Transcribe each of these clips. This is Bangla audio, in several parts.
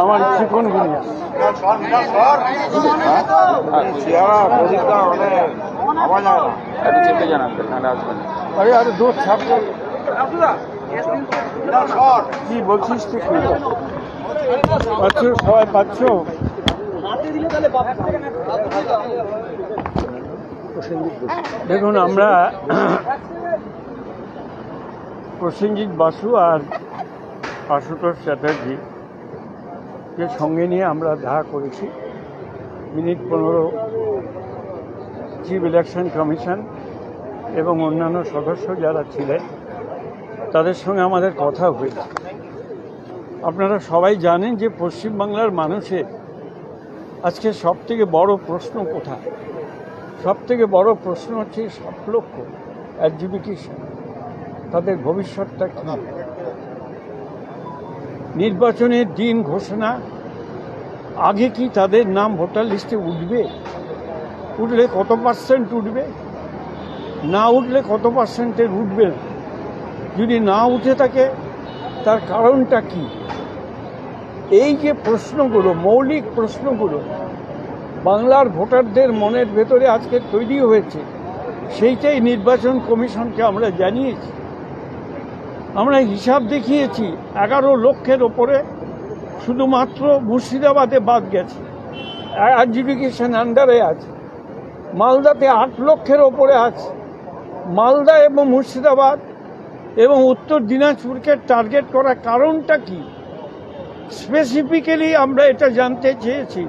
আমার চিকন গুনিয়া আরে আরে দূর ছাড়ছে কি বলছিস তুই পাচ্ছ সবাই পাচ্ছ দেখুন আমরা প্রসেনজিৎ বাসু আর আশুতোষ চ্যাটার্জি কে সঙ্গে নিয়ে আমরা দেখা করেছি মিনিট 15 চিফ ইলেকশন কমিশন এবং অন্যান্য সদস্য যারা ছিলেন তাদের সঙ্গে আমাদের কথা হয়েছে। আপনারা সবাই জানেন যে পশ্চিমবাংলার মানুষের আজকে সবথেকে বড় প্রশ্ন কোথায়? সবথেকে বড় প্রশ্ন হচ্ছে 7 লক্ষ অ্যাডজুডিকেশন, তাদের ভবিষ্যৎটা কী? নির্বাচনের দিন ঘোষণা আগে কি তাদের নাম ভোটার লিস্টে উঠবে? উঠলে কত পার্সেন্ট উঠবে? না উঠলে কত পার্সেন্টের উঠবে? যদি না উঠে থাকে তার কারণটা কি? এই যে প্রশ্নগুলো, মৌলিক প্রশ্নগুলো বাংলার ভোটারদের মনের ভেতরে আজকে তৈরি হয়েছে, সেইটাই নির্বাচন কমিশনকে আমরা জানিয়েছি। আমরা হিসাব দেখিয়েছি 11 লক্ষের ওপরে শুধুমাত্র মুর্শিদাবাদে বাদ গেছে, অ্যাডজুডিকেশন আন্ডারে আছে। মালদাতে 8 লক্ষের ওপরে আছে। মালদা এবং মুর্শিদাবাদ এবং উত্তর দিনাজপুরকে টার্গেট করার কারণটা কি? স্পেসিফিক্যালি আমরা এটা জানতে চেয়েছি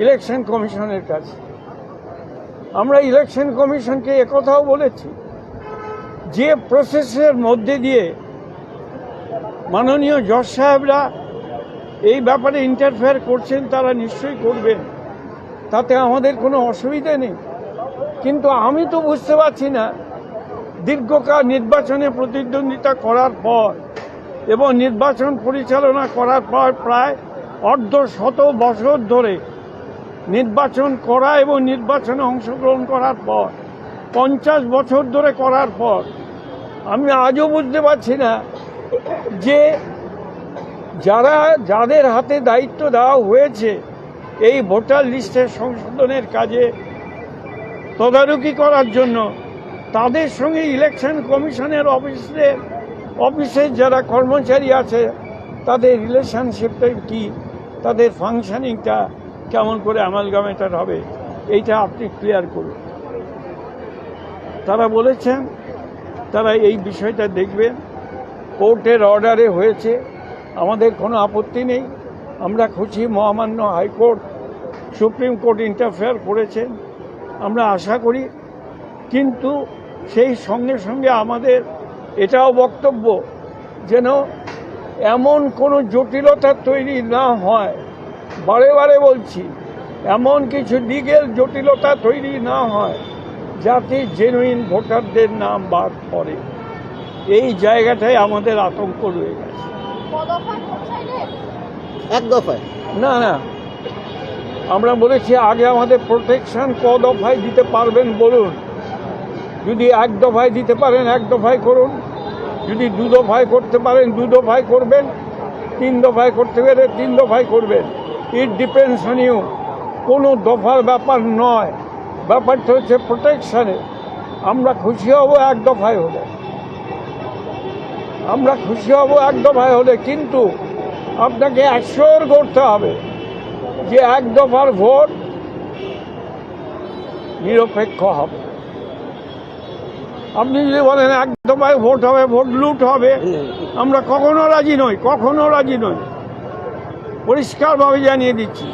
ইলেকশন কমিশনের কাছে। আমরা ইলেকশন কমিশনকে একথাও বলেছি যে প্রসেসের মধ্যে দিয়ে মাননীয় জজ সাহেবরা এই ব্যাপারে ইন্টারফেয়ার করছেন, তারা নিশ্চয়ই করবেন, তাতে আমাদের কোনো অসুবিধা নেই। কিন্তু আমি তো বুঝতে পারছি না, দীর্ঘকাল নির্বাচনে প্রতিদ্বন্দ্বিতা করার পর এবং নির্বাচন পরিচালনা করার পর প্রায় অর্ধশত বছর ধরে নির্বাচন করা এবং নির্বাচনে অংশগ্রহণ করার পর 50 বছর ধরে করার পর আমি আজও বুঝতে পারছি না যে যাদের হাতে দায়িত্ব দেওয়া হয়েছে এই ভোটার লিস্টের সংশোধনের কাজে তদারকি করার জন্য, তাদের সঙ্গে ইলেকশন কমিশনের অফিসের যারা কর্মচারী আছে তাদের রিলেশনশিপটা কি, তাদের ফাংশনিংটা কেমন করে অ্যামালগামেটেড হবে, এইটা আপনি ক্লিয়ার করুন। তারা বলেছেন তারা এই বিষয়টা দেখবেন, কোর্টের অর্ডারে হয়েছে, আমাদের কোনো আপত্তি নেই। আমরা খুশি মহামান্য হাইকোর্ট, সুপ্রিম কোর্ট ইন্টারফেয়ার করেছেন, আমরা আশা করি। কিন্তু সেই সঙ্গে সঙ্গে আমাদের এটাও বক্তব্য যেন এমন কোনো জটিলতা তৈরি না হয়, বারে বারে বলছি, এমন কিছু লিগেল জটিলতা তৈরি না হয় যাতে জেনুইন ভোটারদের নাম বাদ পড়ে। এই জায়গাটায় আমাদের আতঙ্ক রয়ে গেছে। এক দফায় না না, আমরা বলেছি আগে আমাদের প্রোটেকশন ক দফায় দিতে পারবেন বলুন। যদি 1 দফায় দিতে পারেন 1 দফায় করুন, যদি 2 দফায় করতে পারেন 2 দফায় করবেন, 3 দফায় করতে পারে 3 দফায় করবেন। It depends on you. কোনো দফার ব্যাপার নয়, ব্যাপারটা হচ্ছে প্রোটেকশনে। আমরা খুশি হব 1 দফায় হলে, আমরা খুশি হব 1 দফায় হলে, কিন্তু আপনাকে অ্যাশিওর করতে হবে যে 1 দফার ভোট নিরপেক্ষ হবে। আপনি যদি বলেন 1 দফায় ভোট হবে, ভোট লুট হবে, আমরা কখনো রাজি নই, কখনো রাজি নই, পরিষ্কারভাবে জানিয়ে দিচ্ছি।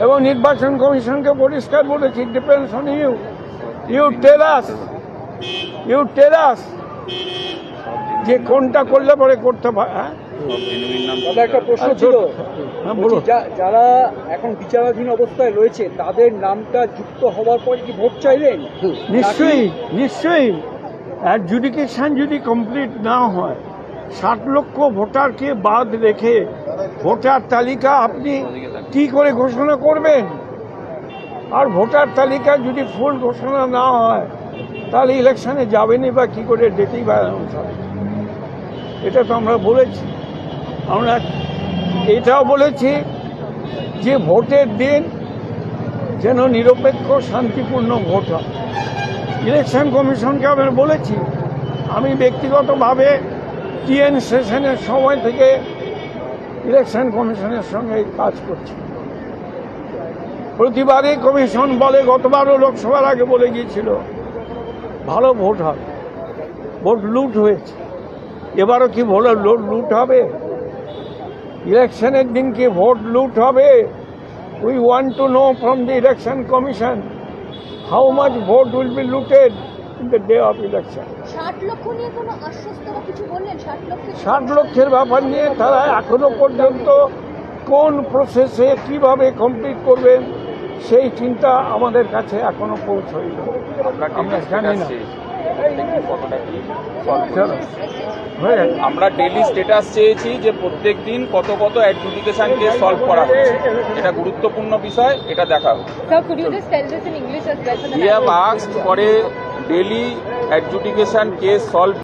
এবং নির্বাচন কমিশনকে পরিষ্কার বলেছি, depends on you, you tell us যে কোনটা করলে পরে করতে পারে। একটা প্রশ্ন ছিল, যারা এখন বিচারাধীন অবস্থায় রয়েছে তাদের নামটা যুক্ত হওয়ার পর কি ভোট চাইলেন? নিশ্চয়ই নিশ্চয়ই। অ্যাডজুডিকেশন যদি কমপ্লিট না হয়, 7 লক্ষ ভোটারকে বাদ রেখে ভোটার তালিকা আপনি কি করে ঘোষণা করবেন? আর ভোটার তালিকা যদি ফুল ঘোষণা না হয় তাহলে ইলেকশনে যাবেনই বা কী করে, ডেটেই বা অ্যানাউন্স হবে? এটা তো আমরা বলেছি। আমরা এটাও বলেছি যে ভোটের দিন যেন নিরপেক্ষ শান্তিপূর্ণ ভোট হয়। ইলেকশন কমিশনকে আমি বলেছি, আমি ব্যক্তিগতভাবে টিএন সেশনের সময় থেকে ইলেকশন কমিশনের সঙ্গে কাজ করছি। প্রতিবারই কমিশন বলে, গতবারও লোকসভার আগে বলে গিয়েছিল ভালো ভোট হবে, ভোট লুট হয়েছে। এবারও কি ভোট লুট হবে? ইলেকশনের দিন কি ভোট লুট হবে? We want to know from the election commission how much vote will be looted in the day of election. 60 লক্ষ নিয়ে কোনো আশ্বস্ত বা কিছু বললেন? 60 লক্ষের ব্যাপার নিয়ে তারা এখনো পর্যন্ত কোন প্রসেসে কিভাবে কমপ্লিট করবেন সেই চিন্তা আমাদের কাছে এখনো পৌঁছয়নি, আমরা জানি না। চলো, হয়ে গেছে। আমরা ডেইলি স্ট্যাটাস চেয়েছি যে প্রত্যেক দিন কত কত অ্যাডজুডিকেশন কেস সলভ করা হচ্ছে, এটা গুরুত্বপূর্ণ বিষয়, এটা দেখা হোক। Sir, could you just tell this in English as well? We have asked for a daily adjudication case solved